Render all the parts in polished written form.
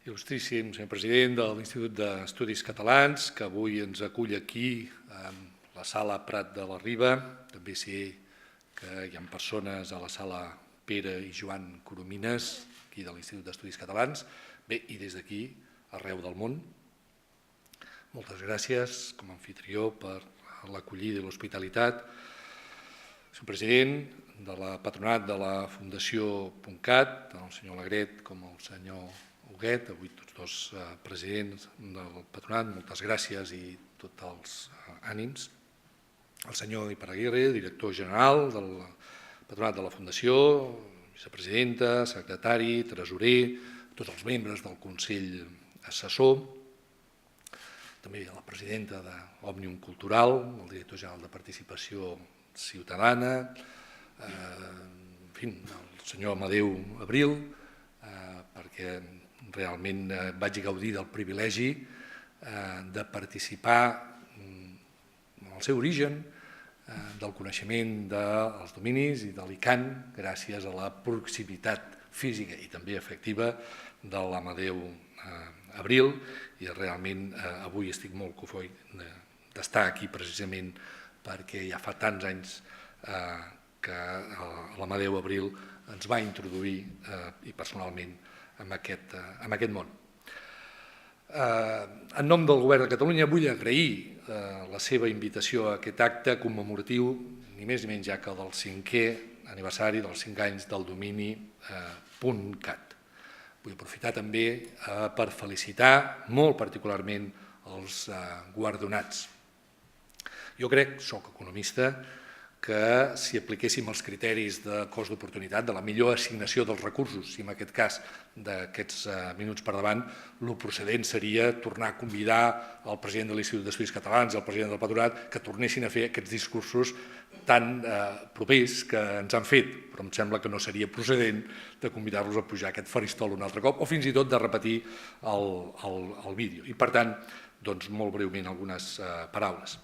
Il·lustríssim senyor president de l'Institut d'Estudis Catalans, que avui ens acull aquí a la sala Prat de la Riba. També sé que hi ha persones a la sala Pere i Joan Coromines, aquí de l'Institut d'Estudis Catalans. Bé, i des d'aquí, arreu del món. Moltes gràcies com a anfitrió per l'acollida i l'hospitalitat. Senyor president de la patronat de la Fundació .cat, tant el senyor Alegret com el senyor Huguet, avui tots dos presidents del patronat, moltes gràcies i tots els ànims. El senyor Iparraguirre, director general del patronat de la Fundació, vicepresidenta, secretari, tresorer, tots els membres del Consell Assessor, també la presidenta d'Òmnium Cultural, el director general de Participació Ciutadana, en fi, el senyor Amadeu Abril, perquè realment vaig gaudir del privilegi de participar en el seu origen, del coneixement dels dominis i de l'ICANN, gràcies a la proximitat física i també efectiva de l'Amadeu Abril, i realment avui estic molt cofoi d'estar aquí precisament perquè ja fa tants anys que l'Amadeu Abril ens va introduir i personalment en aquest món. En nom del Govern de Catalunya vull agrair la seva invitació a aquest acte commemoratiu, ni més ni menys ja que del 5è aniversari dels 5 anys del domini .cat. Vull aprofitar també per felicitar molt particularment els guardonats. Jo crec, soc economista, que si apliquéssim els criteris de cost d'oportunitat, de la millor assignació dels recursos, i en aquest cas d'aquests minuts per davant, el procedent seria tornar a convidar el president de l'Institut d'Estudis Catalans i el president del patronat que tornessin a fer aquests discursos tan propers que ens han fet, però em sembla que no seria procedent de convidar-los a pujar a aquest faristol un altre cop o fins i tot de repetir el vídeo. I per tant, doncs molt breument algunes paraules.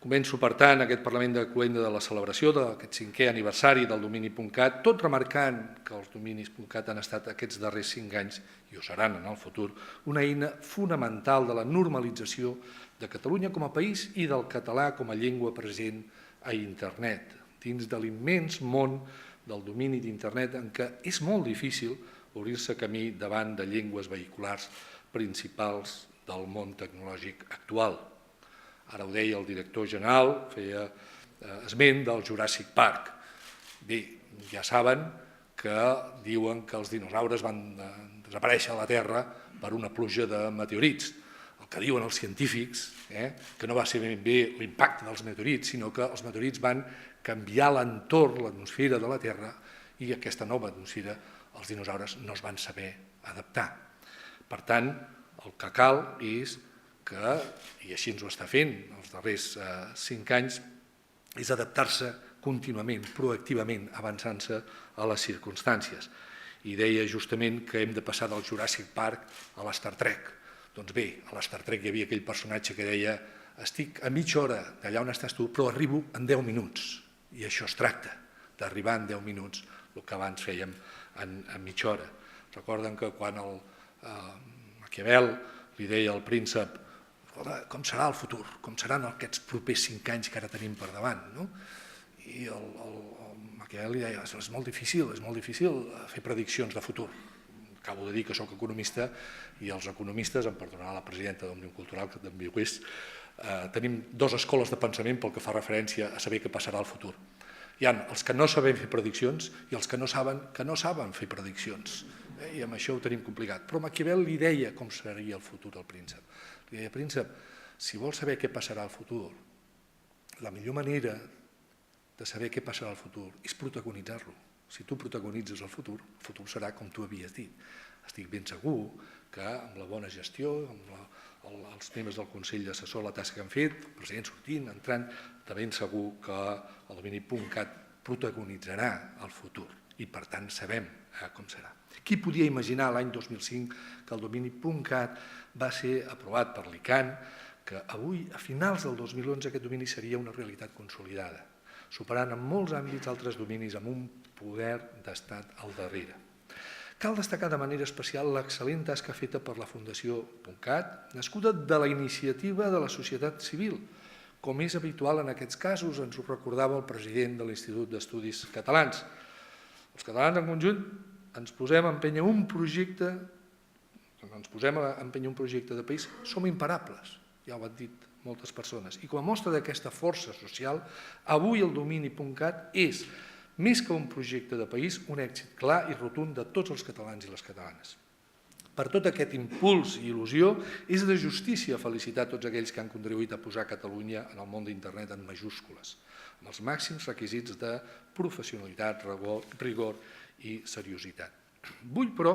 Començo, per tant, aquest Parlament de Cluenda de la celebració d'aquest 5è aniversari del domini .cat, tot remarcant que els dominis .cat han estat aquests darrers 5 anys, i ho seran en el futur, una eina fonamental de la normalització de Catalunya com a país i del català com a llengua present a internet, dins de l'immens món del domini d'internet en què és molt difícil obrir-se camí davant de llengües vehiculars principals del món tecnològic actual. Ara ho deia el director general, feia esment del Jurassic Park. Bé, ja saben que diuen que els dinosaures van desaparèixer a la Terra per una pluja de meteorits. El que diuen els científics, que no va ser ben bé l'impacte dels meteorits, sinó que els meteorits van canviar l'entorn, l'atmosfera de la Terra, i aquesta nova atmosfera els dinosaures no es van saber adaptar. Per tant, el que cal és que, i així ens ho està fent els darrers 5 anys, és adaptar-se contínuament, proactivament, avançant-se a les circumstàncies. I deia justament que hem de passar del Jurassic Park a l'Star Trek. Doncs bé, a l'Star Trek hi havia aquell personatge que deia estic a mitja hora d'allà on estàs tu, però arribo en 10 minuts. I això es tracta, d'arribar en 10 minuts, el que abans fèiem en mitja hora. Recorden que quan el Maquiavel li deia al príncep com serà el futur, com seran aquests propers 5 anys que ara tenim per davant. I el Maquiavel li deia, és molt difícil fer prediccions de futur. Acabo de dir que soc economista i els economistes, em perdonarà la presidenta d'Òmnium Cultural, que també ho és, tenim 2 escoles de pensament pel que fa referència a saber què passarà al futur. Hi ha els que no sabem fer prediccions i els que no saben fer prediccions. I amb això ho tenim complicat. Però Maquiavel li deia com seria el futur al príncep. Li deia, príncep, si vols saber què passarà al futur, la millor manera de saber què passarà al futur és protagonitzar-lo. Si tu protagonitzes el futur serà com tu havies dit. Estic ben segur que amb la bona gestió, amb els membres del Consell Assessor, la tasca que han fet, el president sortint, entrant, de ben segur que el domini .cat protagonitzarà el futur i per tant sabem com serà. Qui podia imaginar l'any 2005 que el domini .cat va ser aprovat per l'ICANN, que avui, a finals del 2011, aquest domini seria una realitat consolidada, superant en molts àmbits altres dominis amb un poder d'estat al darrere. Cal destacar de manera especial l'excel·lent tasca feta per la Fundació .cat, nascuda de la iniciativa de la societat civil. Com és habitual en aquests casos, ens ho recordava el president de l'Institut d'Estudis Catalans. Els catalans en conjunt ens posem a empènyer un projecte de país, som imparables, ja ho han dit moltes persones. I com a mostra d'aquesta força social, avui el domini .cat és, més que un projecte de país, un èxit clar i rotund de tots els catalans i les catalanes. Per tot aquest impuls i il·lusió, és de justícia felicitar tots aquells que han contribuït a posar Catalunya en el món d'internet en majúscules, amb els màxims requisits de professionalitat, rigor i seriositat. Vull, però,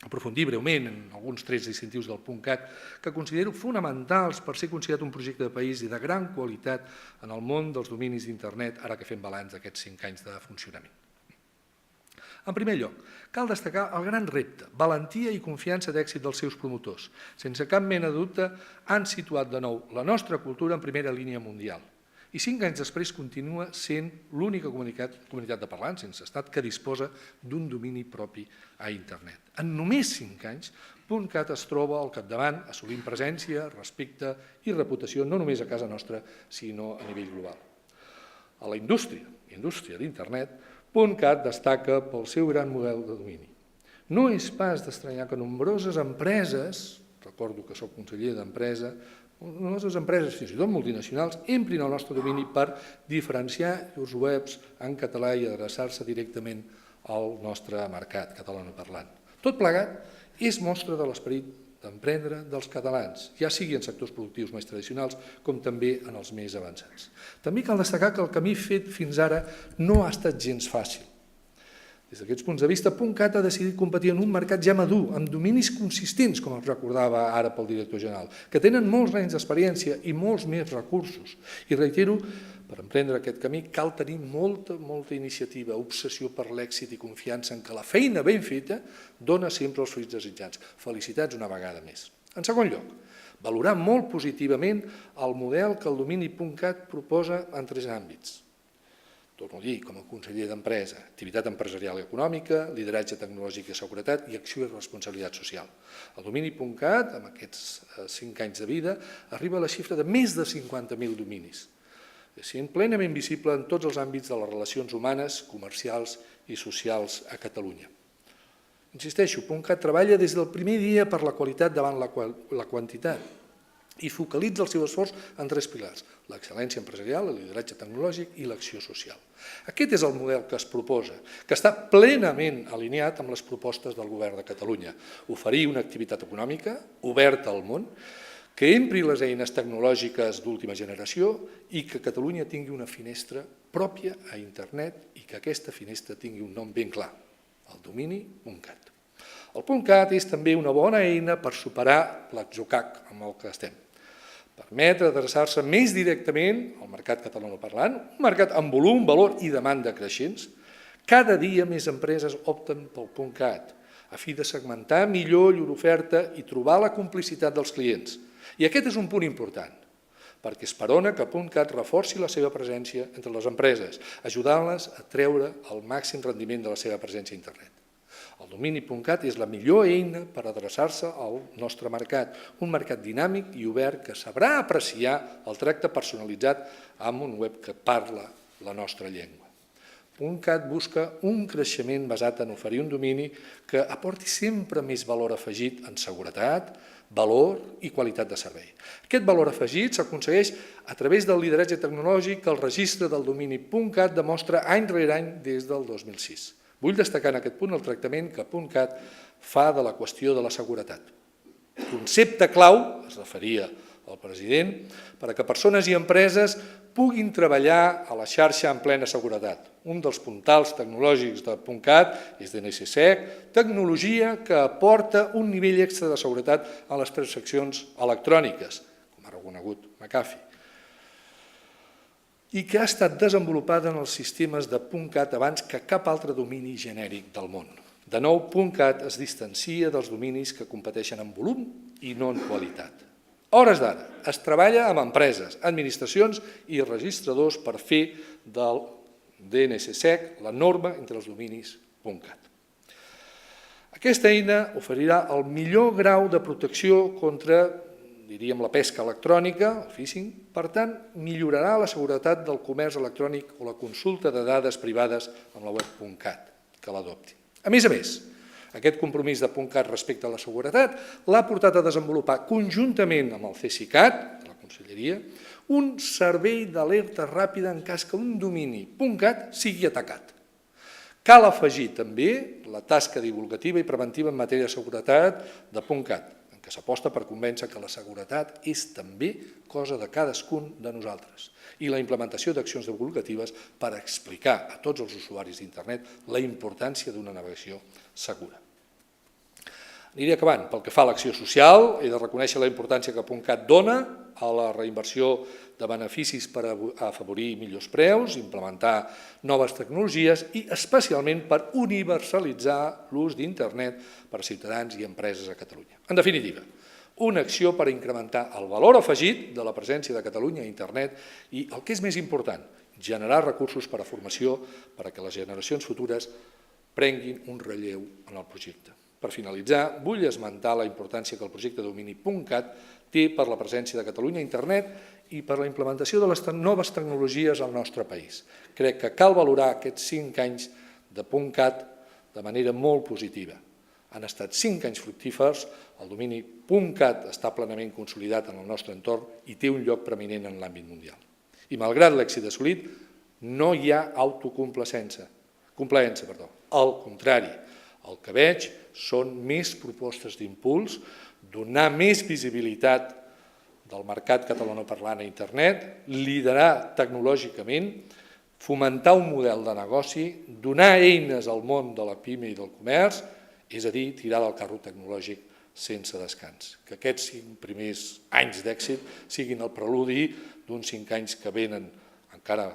aprofundir breument en alguns trets distintius del .cat que considero fonamentals per ser considerat un projecte de país i de gran qualitat en el món dels dominis d'internet, ara que fem balanç d'aquests 5 anys de funcionament. En primer lloc, cal destacar el gran repte, valentia i confiança d'èxit dels seus promotors. Sense cap mena de dubte, han situat de nou la nostra cultura en primera línia mundial. I 5 anys després continua sent l'única comunitat de parlants sense estat que disposa d'un domini propi a internet. En només 5 anys, .cat es troba al capdavant, assolint presència, respecte i reputació no només a casa nostra, sinó a nivell global. A la indústria d'internet, .cat destaca pel seu gran model de domini. No és pas d'estranyar que nombroses empreses, recordo que soc conseller d'empresa, nombroses empreses, fins i tot multinacionals, emprin el nostre domini per diferenciar llurs webs en català i adreçar-se directament al nostre mercat catalanoparlant. Tot plegat és mostra de l'esperit d'emprendre dels catalans, ja sigui en sectors productius més tradicionals com també en els més avançats. També cal destacar que el camí fet fins ara no ha estat gens fàcil. Des d'aquests punts de vista, .cat ha decidit competir en un mercat ja madur, amb dominis consistents, com es recordava ara pel director general, que tenen molts anys d'experiència i molts més recursos. I reitero, per emprendre aquest camí cal tenir molta iniciativa, obsessió per l'èxit i confiança en què la feina ben feta dona sempre els fruits desitjats. Felicitats una vegada més. En segon lloc, valorar molt positivament el model que el domini .cat proposa en 3 àmbits. Torno a dir, com a conseller d'Empresa, activitat empresarial i econòmica, lideratge tecnològic i seguretat i acció i responsabilitat social. El domini .cat, amb aquests 5 anys de vida, arriba a la xifra de més de 50.000 dominis, sent plenament visible en tots els àmbits de les relacions humanes, comercials i socials a Catalunya. Insisteixo, .cat treballa des del primer dia per la qualitat davant la quantitat i focalitza el seu esforç en 3 pilars: l'excel·lència empresarial, el lideratge tecnològic i l'acció social. Aquest és el model que es proposa, que està plenament alineat amb les propostes del Govern de Catalunya. Oferir una activitat econòmica oberta al món, que empri les eines tecnològiques d'última generació i que Catalunya tingui una finestra pròpia a internet i que aquesta finestra tingui un nom ben clar, el domini .cat. El .cat és també una bona eina per superar l'atzucac amb el que estem. Permetre adreçar-se més directament al mercat catalanoparlant, un mercat amb volum, valor i demanda creixents. Cada dia més empreses opten pel .cat, a fi de segmentar millor llur oferta i trobar la complicitat dels clients. I aquest és un punt important, perquè esperona que .cat reforci la seva presència entre les empreses, ajudant-les a treure el màxim rendiment de la seva presència a internet. El domini .cat és la millor eina per adreçar-se al nostre mercat, un mercat dinàmic i obert que sabrà apreciar el tracte personalitzat amb un web que parla la nostra llengua. .cat busca un creixement basat en oferir un domini que aporti sempre més valor afegit en seguretat, valor i qualitat de servei. Aquest valor afegit s'aconsegueix a través del lideratge tecnològic que el registre del domini .cat demostra any rere any des del 2006. Vull destacar en aquest punt el tractament que .cat fa de la qüestió de la seguretat. Concepte clau, es referia al president, per a que persones i empreses puguin treballar a la xarxa en plena seguretat. Un dels puntals tecnològics de .cat és DNSSEC, tecnologia que aporta un nivell extra de seguretat a les transaccions electròniques, com ha reconegut McAfee, i que ha estat desenvolupada en els sistemes de .cat abans que cap altre domini genèric del món. De nou, .cat es distancia dels dominis que competeixen en volum i no en qualitat. A hores d'ara, es treballa amb empreses, administracions i registradors per fer del DNSSEC la norma entre els dominis .cat. Aquesta eina oferirà el millor grau de protecció contra, diríem, la pesca electrònica, el phishing, per tant, millorarà la seguretat del comerç electrònic o la consulta de dades privades amb la web.cat, que l'adopti. A més, aquest compromís de .cat respecte a la seguretat l'ha portat a desenvolupar conjuntament amb el CSICAT, de la Conselleria, un servei d'alerta ràpida en cas que un domini .cat sigui atacat. Cal afegir també la tasca divulgativa i preventiva en matèria de seguretat de .cat, en què s'aposta per convèncer que la seguretat és també cosa de cadascun de nosaltres, i la implementació d'accions divulgatives per explicar a tots els usuaris d'internet la importància d'una navegació segura. Aniré acabant. Pel que fa a l'acció social, he de reconèixer la importància que .cat dona a la reinversió de beneficis per afavorir millors preus, implementar noves tecnologies i especialment per universalitzar l'ús d'internet per a ciutadans i empreses a Catalunya. En definitiva, una acció per incrementar el valor afegit de la presència de Catalunya a internet i, el que és més important, generar recursos per a formació per a que les generacions futures prenguin un relleu en el projecte. Per finalitzar, vull esmentar la importància que el projecte de domini .cat té per la presència de Catalunya a internet i per la implementació de les noves tecnologies al nostre país. Crec que cal valorar aquests 5 anys de .cat de manera molt positiva. Han estat 5 anys fructífers, el domini .cat està plenament consolidat en el nostre entorn i té un lloc preeminent en l'àmbit mundial. I malgrat l'èxit assolit, no hi ha autocomplaença. Al contrari, el que veig són més propostes d'impuls, donar més visibilitat del mercat catalanoparlant a internet, liderar tecnològicament, fomentar un model de negoci, donar eines al món de la PIME i del comerç, és a dir, tirar del carro tecnològic sense descans. Que aquests 5 primers anys d'èxit siguin el preludi d'uns 5 anys que venen encara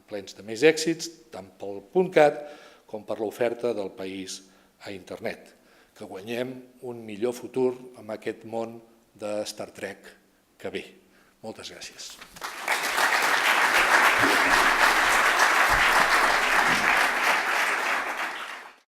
plens de més èxits, tant pel .cat com per l'oferta del país a internet. Que guanyem un millor futur amb aquest món de Star Trek que ve. Moltes gràcies.